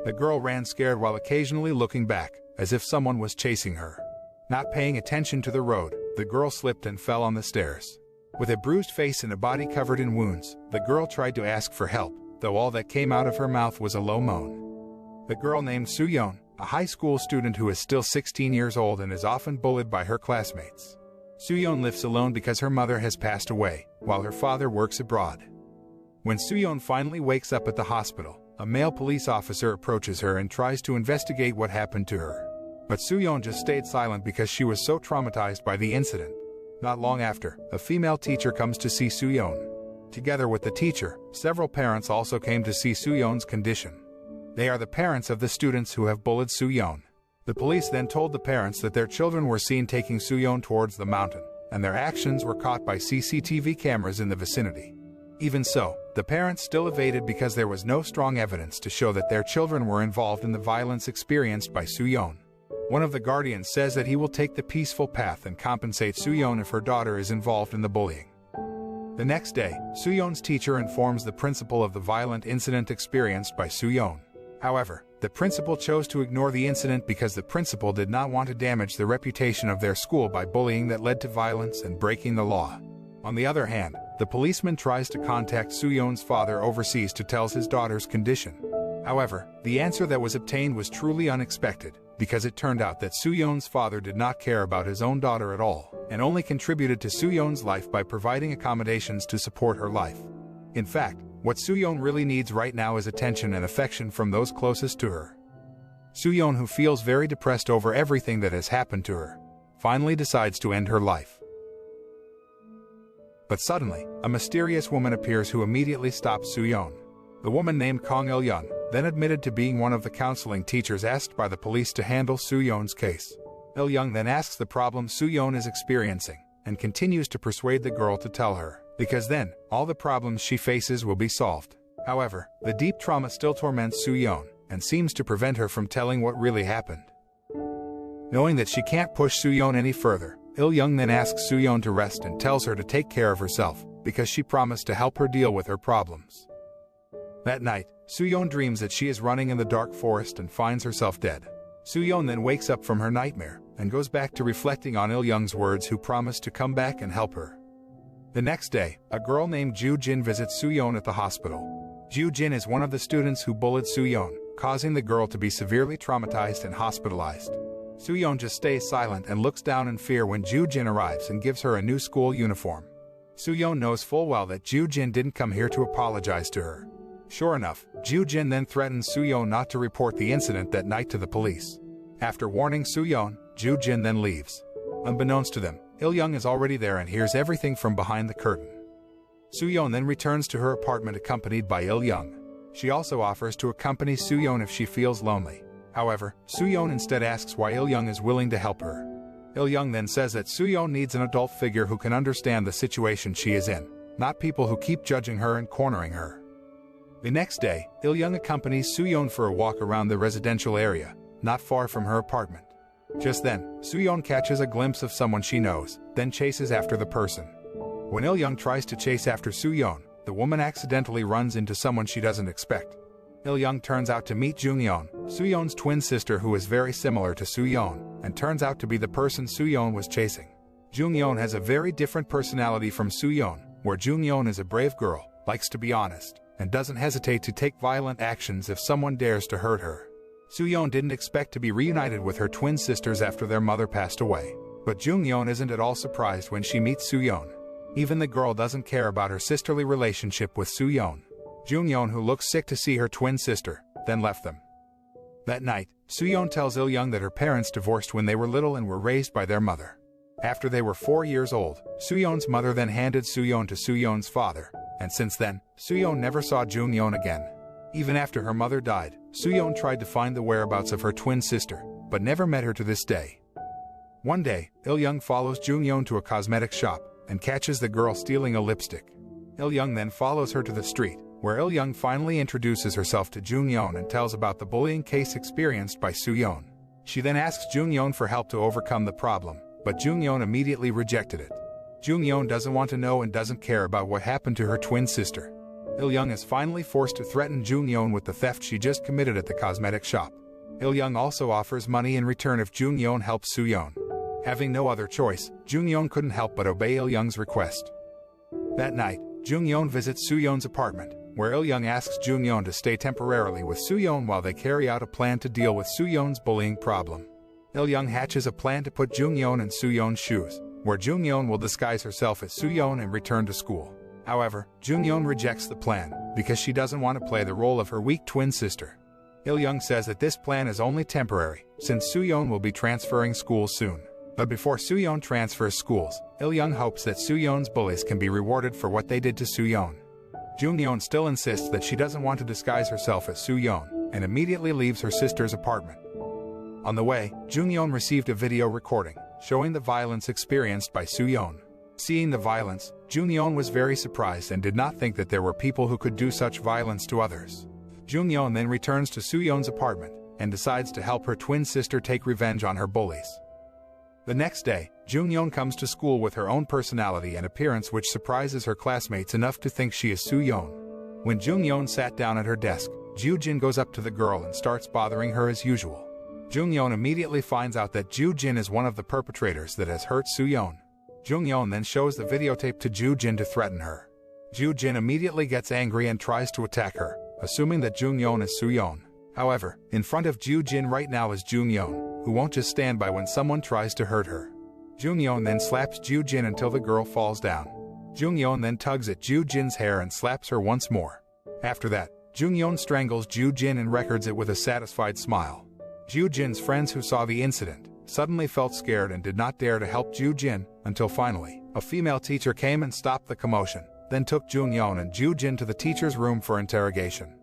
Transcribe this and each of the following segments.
The girl ran scared while occasionally looking back, as if someone was chasing her. Not paying attention to the road, the girl slipped and fell on the stairs. With a bruised face and a body covered in wounds, the girl tried to ask for help, though all that came out of her mouth was a low moan. The girl named Soo-yeon, a high school student who is still 16 years old and is often bullied by her classmates. Soo-yeon lives alone because her mother has passed away, while her father works abroad. When Soo-yeon finally wakes up at the hospital, a male police officer approaches her and tries to investigate what happened to her. But Soo-yeon just stayed silent because she was so traumatized by the incident. Not long after, a female teacher comes to see Soo-yeon. Together with the teacher, several parents also came to see Soo-yeon's condition. They are the parents of the students who have bullied Soo-yeon. The police then told the parents that their children were seen taking Soo-yeon towards the mountain, and their actions were caught by CCTV cameras in the vicinity. Even so, the parents still evaded because there was no strong evidence to show that their children were involved in the violence experienced by Soo-yeon. One of the guardians says that he will take the peaceful path and compensate Soo-yeon if her daughter is involved in the bullying. The next day, Soo-yeon's teacher informs the principal of the violent incident experienced by Soo-yeon. However, the principal chose to ignore the incident because the principal did not want to damage the reputation of their school by bullying that led to violence and breaking the law. On the other hand, the policeman tries to contact Soo-yeon's father overseas to tell his daughter's condition. However, the answer that was obtained was truly unexpected, because it turned out that Soo-yeon's father did not care about his own daughter at all, and only contributed to Soo-yeon's life by providing accommodations to support her life. In fact, what Soo-yeon really needs right now is attention and affection from those closest to her. Soo-yeon, who feels very depressed over everything that has happened to her, finally decides to end her life. But suddenly, a mysterious woman appears who immediately stops Soo-yeon. The woman named Kang Il-young then admitted to being one of the counseling teachers asked by the police to handle Soo-yeon's case. Il-young then asks the problem Soo-yeon is experiencing, and continues to persuade the girl to tell her, because then, all the problems she faces will be solved. However, the deep trauma still torments Soo-yeon, and seems to prevent her from telling what really happened. Knowing that she can't push Soo-yeon any further, Il-young then asks Soo-yeon to rest and tells her to take care of herself, because she promised to help her deal with her problems. That night, Soo-yeon dreams that she is running in the dark forest and finds herself dead. Soo-yeon then wakes up from her nightmare, and goes back to reflecting on Il-young's words, who promised to come back and help her. The next day, a girl named Joo-jin visits Soo-yeon at the hospital. Joo-jin is one of the students who bullied Soo-yeon, causing the girl to be severely traumatized and hospitalized. Soo-yeon just stays silent and looks down in fear when Joo-jin arrives and gives her a new school uniform. Soo-yeon knows full well that Joo-jin didn't come here to apologize to her. Sure enough, Joo-jin then threatens Soo-yeon not to report the incident that night to the police. After warning Soo-yeon, Joo-jin then leaves. Unbeknownst to them, Il-young is already there and hears everything from behind the curtain. Soo-yeon then returns to her apartment accompanied by Il-young. She also offers to accompany Soo-yeon if she feels lonely. However, Soo-yeon instead asks why Il-young is willing to help her. Il-young then says that Soo-yeon needs an adult figure who can understand the situation she is in, not people who keep judging her and cornering her. The next day, Il-young accompanies Soo-yeon for a walk around the residential area, not far from her apartment. Just then, Soo-yeon catches a glimpse of someone she knows, then chases after the person. When Il-young tries to chase after Soo-yeon, the woman accidentally runs into someone she doesn't expect. Il-young turns out to meet Jung-yeon, Soo-yeon's twin sister, who is very similar to Soo-yeon, and turns out to be the person Soo-yeon was chasing. Jung-yeon has a very different personality from Soo-yeon, where Jung-yeon is a brave girl, likes to be honest, and doesn't hesitate to take violent actions if someone dares to hurt her. Soo-yeon didn't expect to be reunited with her twin sisters after their mother passed away, but Jung-yeon isn't at all surprised when she meets Soo-yeon. Even the girl doesn't care about her sisterly relationship with Soo-yeon. Jung-yeon, who looks sick to see her twin sister, then left them. That night, Soo-yeon tells Il-young that her parents divorced when they were little and were raised by their mother. After they were 4 years old, Soo-yeon's mother then handed Soo-yeon to Soo-yeon's father, and since then, Soo-yeon never saw Jung-yeon again. Even after her mother died, Soo-yeon tried to find the whereabouts of her twin sister, but never met her to this day. One day, Il-young follows Jung-yeon to a cosmetic shop, and catches the girl stealing a lipstick. Il-young then follows her to the street, where Il-young finally introduces herself to Jung-yeon and tells about the bullying case experienced by Soo-yeon. She then asks Jung-yeon for help to overcome the problem, but Jung-yeon immediately rejected it. Jung-yeon doesn't want to know and doesn't care about what happened to her twin sister. Il-young is finally forced to threaten Jun-yeon with the theft she just committed at the cosmetic shop. Il-young also offers money in return if Jun-yeon helps Soo-yeon. Having no other choice, Jun-yeon couldn't help but obey Il-young's request. That night, Jun-yeon visits Soo-yeon's apartment, where Il-young asks Jun-yeon to stay temporarily with Soo-yeon while they carry out a plan to deal with Soo-yeon's bullying problem. Il-young hatches a plan to put Jun-yeon in Soo-yeon's shoes, where Jun-yeon will disguise herself as Soo-yeon and return to school. However, Jun-yeon rejects the plan because she doesn't want to play the role of her weak twin sister. Il-young says that this plan is only temporary, since Soo-yeon will be transferring schools soon. But before Soo-yeon transfers schools, Il-young hopes that Soo-yeon's bullies can be rewarded for what they did to Soo-yeon. Jun-yeon still insists that she doesn't want to disguise herself as Soo-yeon, and immediately leaves her sister's apartment. On the way, Jun-yeon received a video recording, showing the violence experienced by Soo-yeon. Seeing the violence, Jun-yeon was very surprised and did not think that there were people who could do such violence to others. Jun-yeon then returns to Soo-yeon's apartment, and decides to help her twin sister take revenge on her bullies. The next day, Jun-yeon comes to school with her own personality and appearance which surprises her classmates enough to think she is Soo-yeon. When Jun-yeon sat down at her desk, Joo-jin goes up to the girl and starts bothering her as usual. Jun-yeon immediately finds out that Joo-jin is one of the perpetrators that has hurt Soo-yeon. Jun-yeon then shows the videotape to Joo-jin to threaten her. Joo-jin immediately gets angry and tries to attack her, assuming that Jun-yeon is Soo-yeon. However, in front of Joo-jin right now is Jun-yeon, who won't just stand by when someone tries to hurt her. Jun-yeon then slaps Joo-jin until the girl falls down. Jun-yeon then tugs at Joo-jin's hair and slaps her once more. After that, Jun-yeon strangles Joo-jin and records it with a satisfied smile. Joo-jin's friends who saw the incident suddenly felt scared and did not dare to help Joo-jin, until finally, a female teacher came and stopped the commotion, then took Jun-yeon and Joo-jin to the teacher's room for interrogation.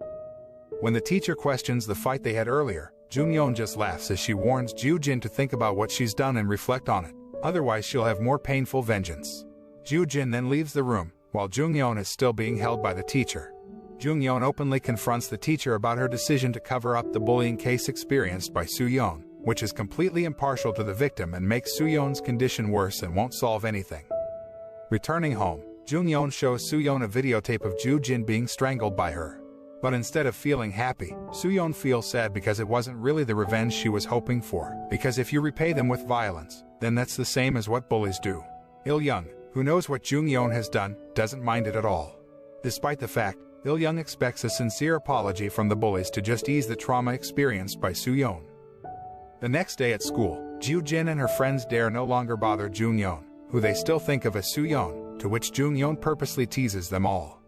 When the teacher questions the fight they had earlier, Jun-yeon just laughs as she warns Joo-jin to think about what she's done and reflect on it, otherwise she'll have more painful vengeance. Joo-jin then leaves the room, while Jun-yeon is still being held by the teacher. Jun-yeon openly confronts the teacher about her decision to cover up the bullying case experienced by Soo-yeon, which is completely impartial to the victim and makes Soo-yeon's condition worse and won't solve anything. Returning home, Jun-yeon shows Soo-yeon a videotape of Joo-jin being strangled by her. But instead of feeling happy, Soo-yeon feels sad because it wasn't really the revenge she was hoping for, because if you repay them with violence, then that's the same as what bullies do. Il-young, who knows what Jun-yeon has done, doesn't mind it at all. Despite the fact, Il-young expects a sincere apology from the bullies to just ease the trauma experienced by Soo-yeon. The next day at school, Joo-jin and her friends dare no longer bother Jun-yeon, who they still think of as Soo-yeon, to which Jun-yeon purposely teases them all.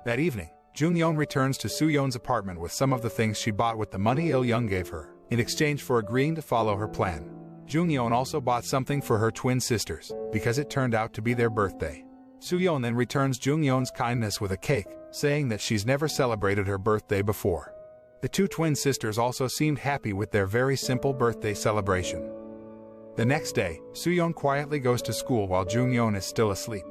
That evening, Jun-yeon returns to Soo-yeon's apartment with some of the things she bought with the money Il-young gave her, in exchange for agreeing to follow her plan. Jun-yeon also bought something for her twin sisters, because it turned out to be their birthday. Soo-yeon then returns Jun-yeon's kindness with a cake, saying that she's never celebrated her birthday before. The two twin sisters also seemed happy with their very simple birthday celebration. The next day, Soo-yeon quietly goes to school while Jun-yeon is still asleep.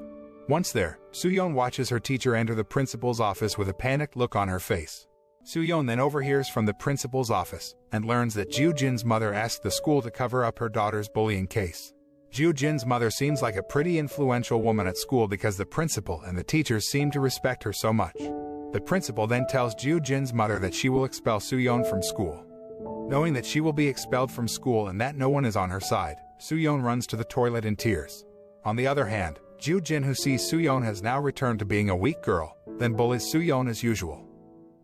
Once there, Soo-yeon watches her teacher enter the principal's office with a panicked look on her face. Soo-yeon then overhears from the principal's office and learns that Joo-jin's mother asked the school to cover up her daughter's bullying case. Joo-jin's mother seems like a pretty influential woman at school because the principal and the teachers seem to respect her so much. The principal then tells Joo-jin's mother that she will expel Soo-yeon from school. Knowing that she will be expelled from school and that no one is on her side, Soo-yeon runs to the toilet in tears. On the other hand, Joo-jin, who sees Soo-yeon has now returned to being a weak girl, then bullies Soo-yeon as usual.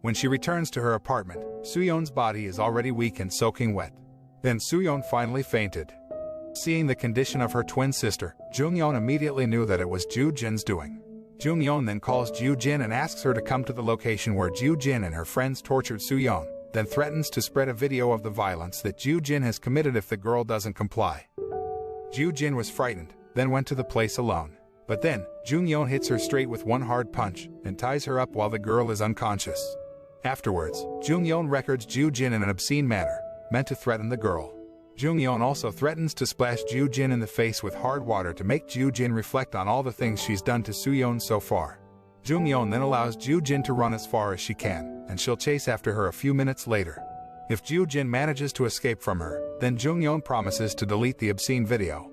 When she returns to her apartment, Soo-yeon's body is already weak and soaking wet. Then Soo-yeon finally fainted. Seeing the condition of her twin sister, Jun-yeon immediately knew that it was Joo-jin's doing. Jun-yeon then calls Joo-jin and asks her to come to the location where Joo-jin and her friends tortured Soo-yeon, then threatens to spread a video of the violence that Joo-jin has committed if the girl doesn't comply. Joo-jin was frightened, then went to the place alone. But then, Jun-yeon hits her straight with one hard punch and ties her up while the girl is unconscious. Afterwards, Jun-yeon records Joo-jin in an obscene manner, meant to threaten the girl. Jun-yeon also threatens to splash Joo-jin in the face with hard water to make Joo-jin reflect on all the things she's done to Soo-yeon so far. Jun-yeon then allows Joo-jin to run as far as she can, and she'll chase after her a few minutes later. If Joo-jin manages to escape from her, then Jun-yeon promises to delete the obscene video.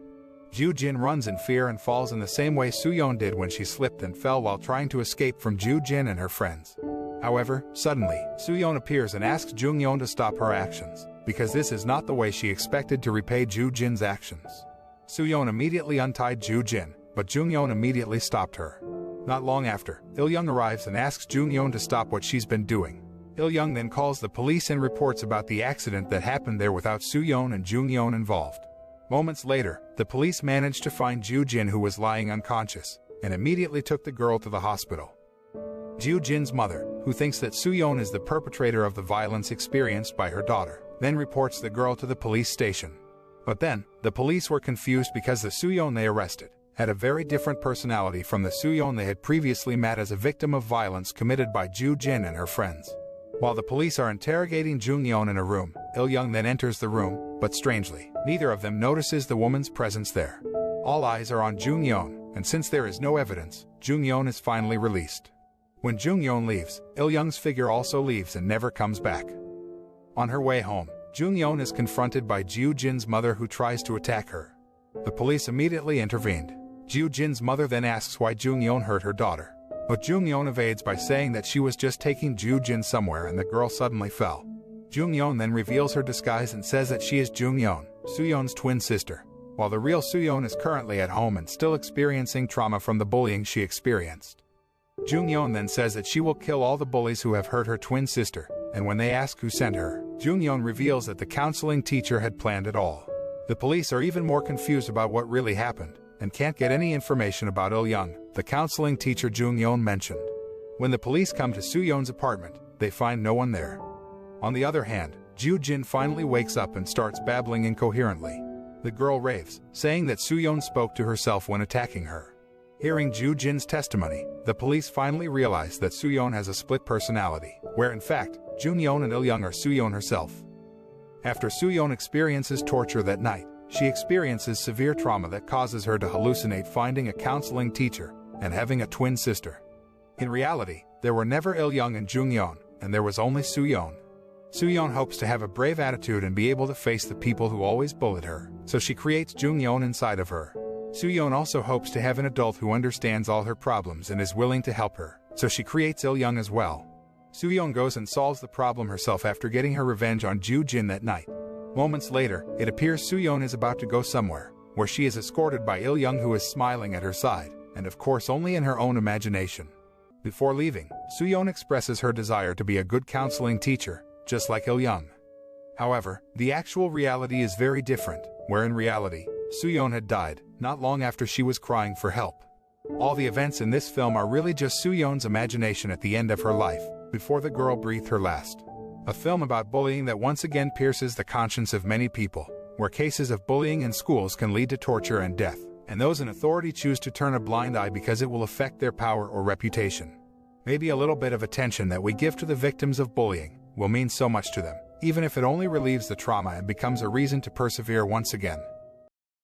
Ju-jin runs in fear and falls in the same way Soo-yeon did when she slipped and fell while trying to escape from Ju-jin and her friends. However, suddenly, Soo-yeon appears and asks Jung-yeon to stop her actions, because this is not the way she expected to repay Ju-jin's actions. Soo-yeon immediately untied Ju-jin, but Jung-yeon immediately stopped her. Not long after, Il-young arrives and asks Jung-yeon to stop what she's been doing. Il-young then calls the police and reports about the accident that happened there without Soo-yeon and Jung-yeon involved. Moments later, the police managed to find Ju-jin, who was lying unconscious, and immediately took the girl to the hospital. Ju-jin's mother, who thinks that Soo-yeon is the perpetrator of the violence experienced by her daughter, then reports the girl to the police station. But then, the police were confused because the Soo-yeon they arrested had a very different personality from the Soo-yeon they had previously met as a victim of violence committed by Ju-jin and her friends. While the police are interrogating Jung-yeon in a room, Il-young then enters the room, but strangely, neither of them notices the woman's presence there. All eyes are on Jung-yeon, and since there is no evidence, Jung-yeon is finally released. When Jung-yeon leaves, Il-young's figure also leaves and never comes back. On her way home, Jung-yeon is confronted by Ju-jin's mother, who tries to attack her. The police immediately intervened. Ju-jin's mother then asks why Jung-yeon hurt her daughter, but Jung-yeon evades by saying that she was just taking Ju-jin somewhere and the girl suddenly fell. Jung-yeon then reveals her disguise and says that she is Jung-yeon, Soo-yeon's twin sister, while the real Soo-yeon is currently at home and still experiencing trauma from the bullying she experienced. Jung-yeon then says that she will kill all the bullies who have hurt her twin sister, and when they ask who sent her, Jung-yeon reveals that the counseling teacher had planned it all. The police are even more confused about what really happened, and can't get any information about Il-young, the counseling teacher Jung-yeon mentioned. When the police come to Soo-yeon's apartment, they find no one there. On the other hand, Ju-jin finally wakes up and starts babbling incoherently. The girl raves, saying that Soo-yeon spoke to herself when attacking her. Hearing Ju-jin's testimony, the police finally realize that Soo-yeon has a split personality, where in fact, Jung-yeon and Il-young are Soo-yeon herself. After Soo-yeon experiences torture that night, she experiences severe trauma that causes her to hallucinate finding a counseling teacher and having a twin sister. In reality, there were never Il-young and Jung-yeon, and there was only Soo-yeon. Soo-yeon hopes to have a brave attitude and be able to face the people who always bullied her, so she creates Jung-yeon inside of her. Soo-yeon also hopes to have an adult who understands all her problems and is willing to help her, so she creates Il-young as well. Soo-yeon goes and solves the problem herself after getting her revenge on Ju-jin that night. Moments later, it appears Soo-yeon is about to go somewhere, where she is escorted by Il-young, who is smiling at her side, and of course only in her own imagination. Before leaving, Soo-yeon expresses her desire to be a good counseling teacher, just like Il-young. However, the actual reality is very different, where in reality, Soo-yeon had died, not long after she was crying for help. All the events in this film are really just Soo-yeon's imagination at the end of her life, before the girl breathed her last. A film about bullying that once again pierces the conscience of many people, where cases of bullying in schools can lead to torture and death, and those in authority choose to turn a blind eye because it will affect their power or reputation. Maybe a little bit of attention that we give to the victims of bullying will mean so much to them, even if it only relieves the trauma and becomes a reason to persevere once again.